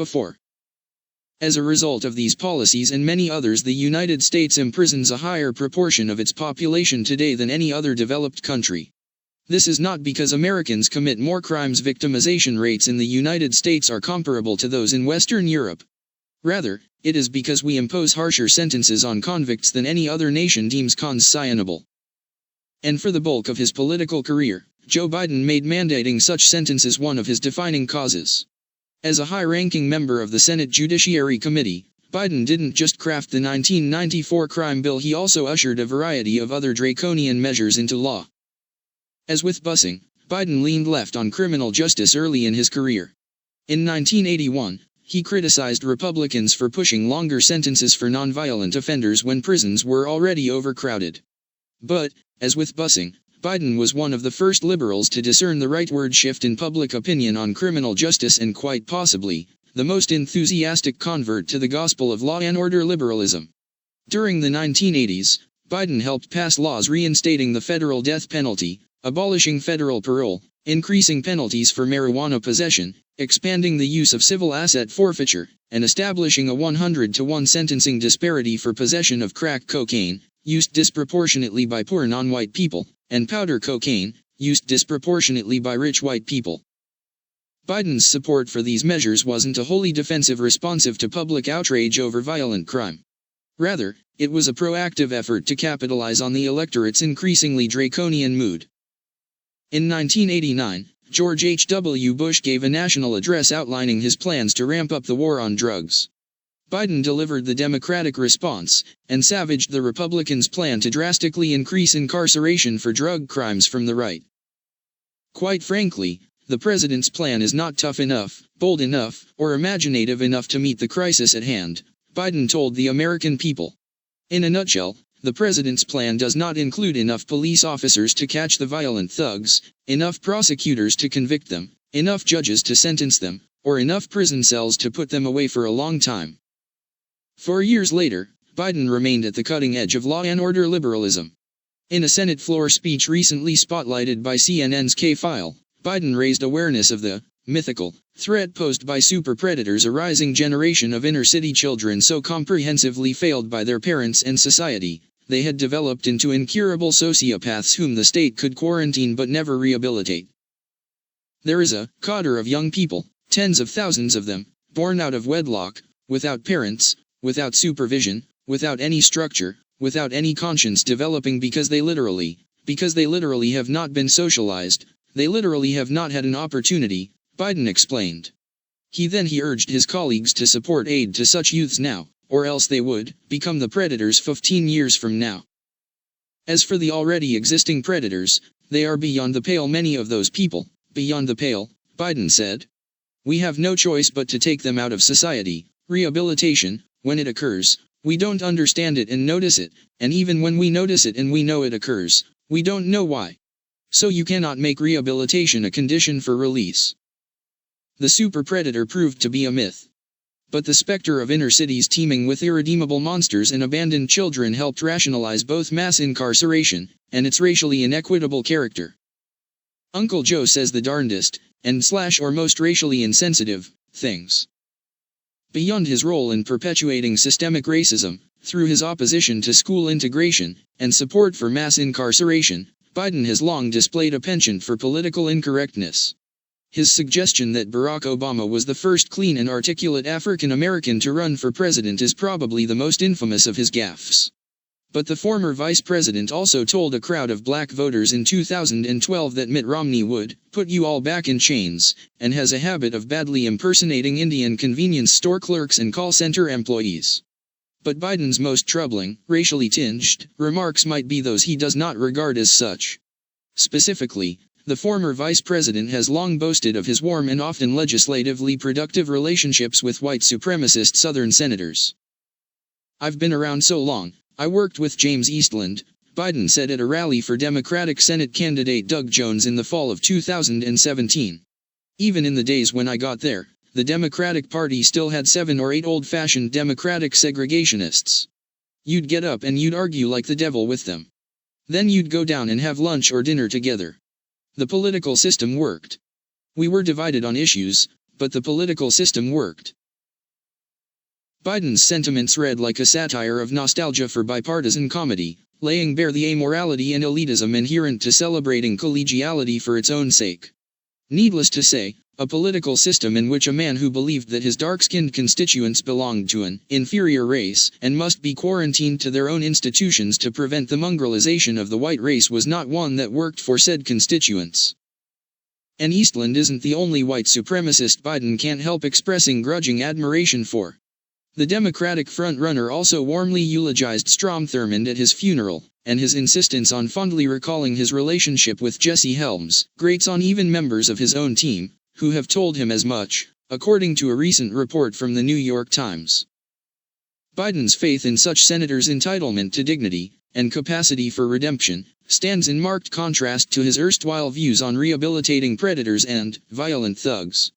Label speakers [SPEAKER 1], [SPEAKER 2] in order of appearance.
[SPEAKER 1] before. As a result of these policies and many others, the United States imprisons a higher proportion of its population today than any other developed country. This is not because Americans commit more crimes. Victimization rates in the United States are comparable to those in Western Europe. Rather, it is because we impose harsher sentences on convicts than any other nation deems conscionable. And for the bulk of his political career, Joe Biden made mandating such sentences one of his defining causes. As a high-ranking member of the Senate Judiciary Committee, Biden didn't just craft the 1994 crime bill, he also ushered a variety of other draconian measures into law. As with busing, Biden leaned left on criminal justice early in his career. In 1981, he criticized Republicans for pushing longer sentences for nonviolent offenders when prisons were already overcrowded. But, as with busing, Biden was one of the first liberals to discern the rightward shift in public opinion on criminal justice and quite possibly, the most enthusiastic convert to the gospel of law and order liberalism. During the 1980s, Biden helped pass laws reinstating the federal death penalty, abolishing federal parole, increasing penalties for marijuana possession, expanding the use of civil asset forfeiture, and establishing a 100-to-1 sentencing disparity for possession of crack cocaine, used disproportionately by poor non-white people, and powder cocaine, used disproportionately by rich white people. Biden's support for these measures wasn't a wholly defensive responsive to public outrage over violent crime. Rather, it was a proactive effort to capitalize on the electorate's increasingly draconian mood. In 1989, George H.W. Bush gave a national address outlining his plans to ramp up the war on drugs. Biden delivered the Democratic response, and savaged the Republicans' plan to drastically increase incarceration for drug crimes from the right. Quite frankly, the president's plan is not tough enough, bold enough, or imaginative enough to meet the crisis at hand, Biden told the American people. In a nutshell, the president's plan does not include enough police officers to catch the violent thugs, enough prosecutors to convict them, enough judges to sentence them, or enough prison cells to put them away for a long time. 4 years later, Biden remained at the cutting edge of law and order liberalism. In a Senate floor speech recently spotlighted by CNN's K-File, Biden raised awareness of the mythical threat posed by super predators, a rising generation of inner-city children so comprehensively failed by their parents and society, they had developed into incurable sociopaths whom the state could quarantine but never rehabilitate. There is a cadre of young people, tens of thousands of them, born out of wedlock, without parents, without supervision, without any structure, without any conscience, developing because they literally have not been socialized, they literally have not had an opportunity, Biden explained. He urged his colleagues to support aid to such youths now, or else they would become the predators 15 years from now. As for the already existing predators, they are beyond the pale. Many of those people, beyond the pale, Biden said. We have no choice but to take them out of society. Rehabilitation, when it occurs, we don't understand it and notice it, and even when we notice it and we know it occurs, we don't know why. So you cannot make rehabilitation a condition for release. The super predator proved to be a myth. But the specter of inner cities teeming with irredeemable monsters and abandoned children helped rationalize both mass incarceration and its racially inequitable character. Uncle Joe says the darndest, or most racially insensitive, things. Beyond his role in perpetuating systemic racism, through his opposition to school integration, and support for mass incarceration, Biden has long displayed a penchant for political incorrectness. His suggestion that Barack Obama was the first clean and articulate African American to run for president is probably the most infamous of his gaffes. But the former vice president also told a crowd of black voters in 2012 that Mitt Romney would put you all back in chains, and has a habit of badly impersonating Indian convenience store clerks and call center employees. But Biden's most troubling, racially tinged, remarks might be those he does not regard as such. Specifically, the former vice president has long boasted of his warm and often legislatively productive relationships with white supremacist Southern senators. I've been around so long, I worked with James Eastland, Biden said at a rally for Democratic Senate candidate Doug Jones in the fall of 2017. Even in the days when I got there, the Democratic Party still had 7 or 8 old-fashioned Democratic segregationists. You'd get up and you'd argue like the devil with them. Then you'd go down and have lunch or dinner together. The political system worked. We were divided on issues, but the political system worked. Biden's sentiments read like a satire of nostalgia for bipartisan comedy, laying bare the amorality and elitism inherent to celebrating collegiality for its own sake. Needless to say, a political system in which a man who believed that his dark-skinned constituents belonged to an inferior race and must be quarantined to their own institutions to prevent the mongrelization of the white race was not one that worked for said constituents. And Eastland isn't the only white supremacist Biden can't help expressing grudging admiration for. The Democratic frontrunner also warmly eulogized Strom Thurmond at his funeral, and his insistence on fondly recalling his relationship with Jesse Helms grates on even members of his own team, who have told him as much, according to a recent report from the New York Times. Biden's faith in such senators' entitlement to dignity and capacity for redemption stands in marked contrast to his erstwhile views on rehabilitating predators and violent thugs.